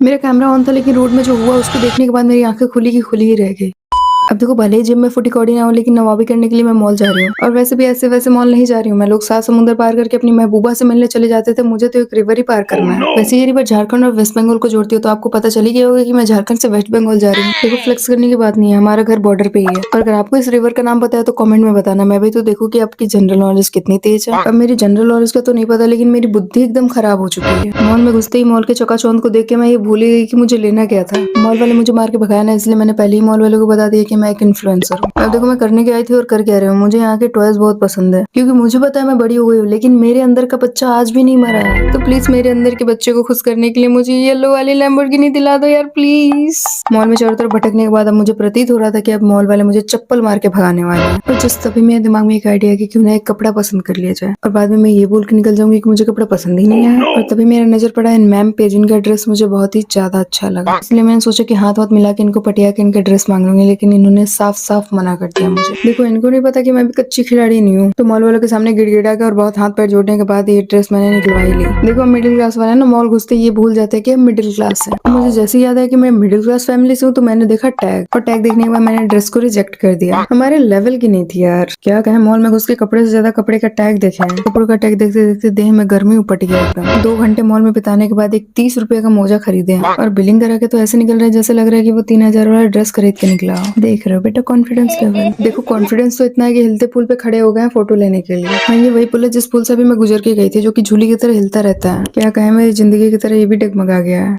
मेरा camera on था लेकिन रोड में जो हुआ उसको देखने के बाद मेरी आंखें खुली की खुली ही रह गई। अब देखो भले ही जिम में फुटी कौड़ी ना हो लेकिन नवाबी करने के लिए मैं मॉल जा रही हूँ और वैसे भी ऐसे वैसे मॉल नहीं जा रही हूँ मैं। लोग 7 समुंदर पार करके अपनी महबूबा से मिलने चले जाते थे, मुझे तो एक रिवर ही पार करना है। वैसे ये रिवर झारखंड और वेस्ट बंगाल को जोड़ती है तो आपको पता चल ही गया होगा कि मैं झारखंड से वेस्ट बंगाल जा रही हूँ। देखो फ्लेक्स करने की बात नहीं है, हमारा घर बॉर्डर पे ही है। और अगर आपको इस रिवर का नाम पता है तो कमेंट में बताना, मैं भी तो देखूँ कि आपकी जनरल नॉलेज कितनी तेज है। अब मेरी जनरल नॉलेज का तो नहीं पता लेकिन मेरी बुद्धि एकदम खराब हो चुकी है। मॉल में घुसते ही मॉल के चकाचौंध को देख के मैं ये भूल ही गई कि मुझे लेना क्या था। मॉल वाले मुझे मार के भगाया ना, इसलिए मैंने पहले ही मॉल वालों को बता दिया कि मैं एक इन्फ्लुएंसर हूँ। अब देखो मैं करने क्या आई थी और कर क्या रही हूँ। मुझे यहाँ के टॉयज बहुत पसंद है क्योंकि मुझे पता है मैं बड़ी हो गई हूँ लेकिन मेरे अंदर का बच्चा आज भी नहीं मरा है। तो प्लीज मेरे अंदर के बच्चे को खुश करने के लिए मुझे येलो वाली लैम्बोर्गिनी दिला दो यार प्लीज। मॉल में चारों तरफ भटकने के बाद अब मुझे प्रतीत हो रहा था कि अब मॉल वाले मुझे चप्पल मार के भगाने वाले हैं। और जस्ट तभी मेरे दिमाग में एक आइडिया कि क्यों ना एक कपड़ा पसंद कर लिया जाए और बाद में मैं ये बोल के निकल जाऊंगी कि मुझे कपड़ा पसंद ही नहीं है। और तभी मेरा नजर पड़ा इन मैम पेजिन का ड्रेस, मुझे बहुत ही ज्यादा अच्छा लगा इसलिए मैंने सोचा कि हाथ मिला के इनको पटिया के इनका ड्रेस मांग लूंगी, लेकिन इन्होंने साफ साफ मना कर दिया मुझे। देखो इनको नहीं पता कि मैं भी कच्ची खिलाड़ी नहीं हूँ, तो मॉल वालों के सामने गिड़गिड़ा के और बहुत हाथ पैर जोड़ने के बाद ये ड्रेस मैंने निकलवा ही ली। देखो मिडिल क्लास वाले ना मॉल घुसते ये भूल जाते हैं कि हम मिडिल क्लास है। मुझे जैसे याद है कि मैं मिडिल क्लास फैमिली से हूँ तो मैंने देखा टैग, और टैग देखने के बाद मैंने ड्रेस को रिजेक्ट कर दिया। हमारे लेवल की नहीं थी यार। क्या कहें, मॉल में घुस के कपड़े से ज्यादा कपड़े का टैग देखे हैं। कपड़ों का टैग देखते देखते देह में गर्मी उपट गया एकदम। 2 घंटे मॉल में बिताने के बाद एक 30 रुपए का मोजा खरीदे हैं और बिलिंग करा के तो ऐसे निकल रहा है जैसे लग रहा है कि वो 3,000 वाला ड्रेस खरीद के निकला हो। देख रहे हो बेटा कॉन्फिडेंस लेवल। देखो कॉन्फिडेंस तो इतना है कि हिलते पुल पे खड़े हो गए हैं फोटो लेने के लिए। हाँ ये वही पुल है जिस पुल से भी मैं गुजर के गई थी, जो कि झूली की तरह हिलता रहता है। क्या कहें, मेरी जिंदगी की तरह ये भी डगमगा गया है।